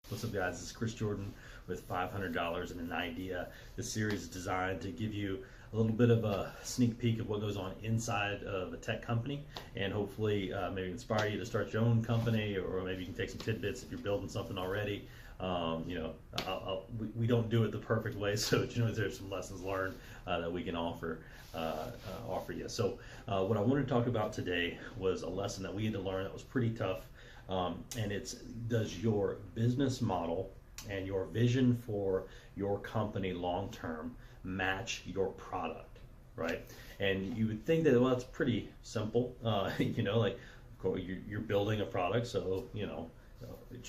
What's up, guys? This is Chris Jordan with $500 and an Idea. This series is designed to give you a little bit of a sneak peek of what goes on inside of a tech company, and hopefully maybe inspire you to start your own company, or maybe you can take some tidbits if you're building something already. We don't do it the perfect way, so there's some lessons learned that we can offer you. So what I wanted to talk about today was a lesson that we had to learn that was pretty tough. And it's, does your business model and your vision for your company long term match your product, right? And you would think that, well, it's pretty simple, like, of course, you're building a product, so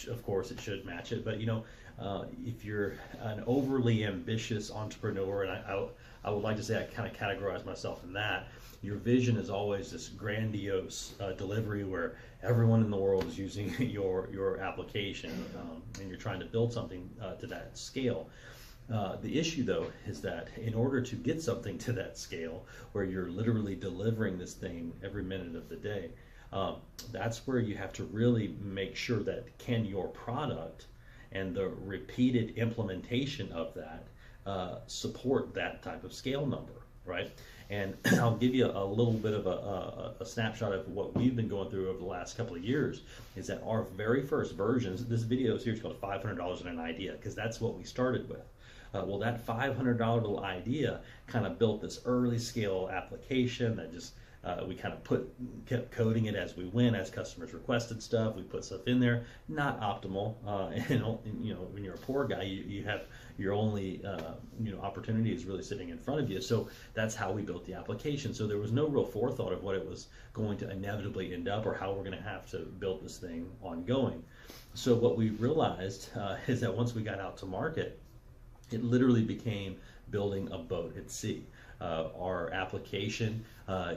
of course it should match it. But if you're an overly ambitious entrepreneur, and I would like to say I kind of categorize myself in that, your vision is always this grandiose delivery where everyone in the world is using your application, and you're trying to build something to that scale. The issue, though, is that in order to get something to that scale where you're literally delivering this thing every minute of the day, that's where you have to really make sure that can your product and the repeated implementation of that support that type of scale number, right? And I'll give you a little bit of a snapshot of what we've been going through over the last couple of years. Is that our very first versions, this video series called $500 and an Idea, because that's what we started with. Well, that $500 little idea kind of built this early scale application that just we kind of kept coding it as we went, as customers requested stuff. We put stuff in there, not optimal. And when you're a poor guy, you have your only opportunity is really sitting in front of you. So that's how we built the application. So there was no real forethought of what it was going to inevitably end up, or how we're going to have to build this thing ongoing. So what we realized is that once we got out to market, it literally became building a boat at sea. Our application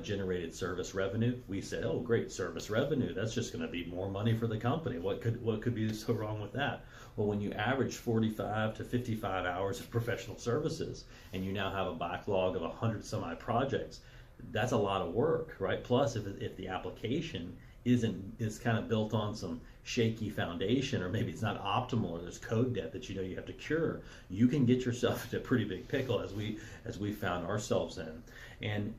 generated service revenue. We said, oh, great, service revenue. That's just going to be more money for the company. What could be so wrong with that? Well, when you average 45 to 55 hours of professional services, and you now have a backlog of 100 some odd projects, that's a lot of work, right? Plus, if the application is kind of built on some shaky foundation, or maybe it's not optimal, or there's code debt that you have to cure, you can get yourself into a pretty big pickle, as we found ourselves in. And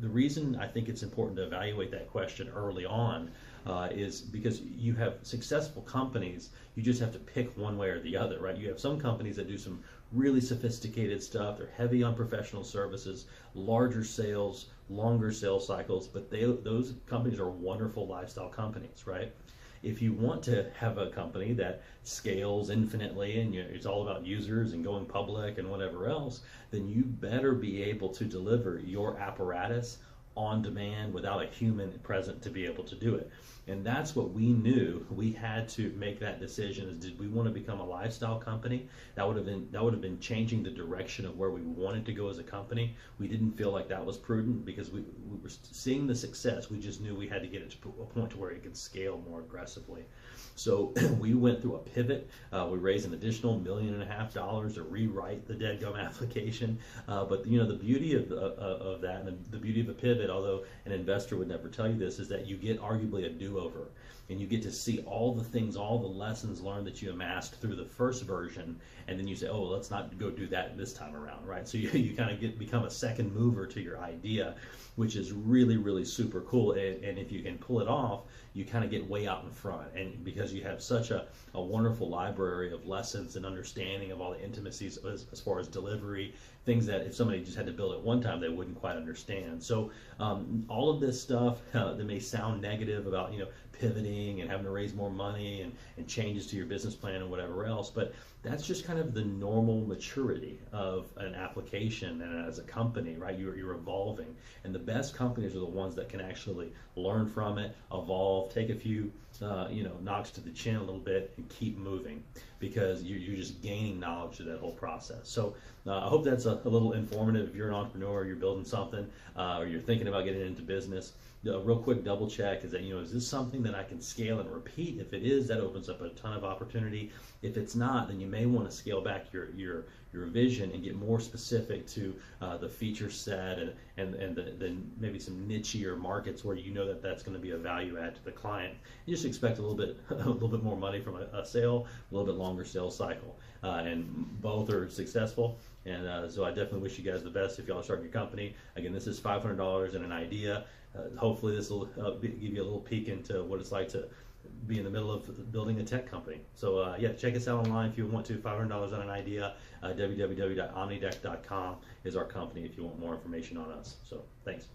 the reason I think it's important to evaluate that question early on is because you have successful companies, you just have to pick one way or the other, right? You have some companies that do some really sophisticated stuff, they're heavy on professional services, larger sales, longer sales cycles, but those companies are wonderful lifestyle companies, right? If you want to have a company that scales infinitely, and it's all about users and going public and whatever else, then you better be able to deliver your apparatus on demand without a human present to be able to do it. And that's what we knew. We had to make that decision, is did we want to become a lifestyle company? That would have been changing the direction of where we wanted to go as a company. We didn't feel like that was prudent, because we were seeing the success. We just knew we had to get it to a point to where it could scale more aggressively. So we went through a pivot. We raised an additional $1.5 million to rewrite the deadgum application. But the beauty of that, and the beauty of a pivot, although an investor would never tell you this, is that you get arguably a do-over, and you get to see all the things, all the lessons learned that you amassed through the first version, and then you say, oh, let's not go do that this time around, right? So you kind of become a second mover to your idea, which is really, really super cool. And if you can pull it off, you kind of get way out in front, and because you have such a wonderful library of lessons and understanding of all the intimacies as far as delivery, things that if somebody just had to build it one time, they wouldn't quite understand. So all of this stuff that may sound negative about pivoting and having to raise more money and changes to your business plan and whatever else, but that's just kind of the normal maturity of an application and as a company, right? You're evolving, and the best companies are the ones that can actually learn from it, evolve, take a few knocks to the chin a little bit, and keep moving. because you're just gaining knowledge through that whole process. So I hope that's a little informative. If you're an entrepreneur, you're building something, or you're thinking about getting into business, a real quick double check is that, is this something that I can scale and repeat? If it is, that opens up a ton of opportunity. If it's not, then you may want to scale back your vision and get more specific to the feature set and then maybe some nichier markets where that's going to be a value add to the client. You just expect a little bit more money from a sale, a little bit longer sales cycle, and both are successful. And so I definitely wish you guys the best if y'all start your company. Again, this is $500 and an idea. Hopefully this will give you a little peek into what it's like to be in the middle of building a tech company. So yeah, check us out online if you want to. $500 on an idea. www.omnidek.com is our company if you want more information on us. So thanks.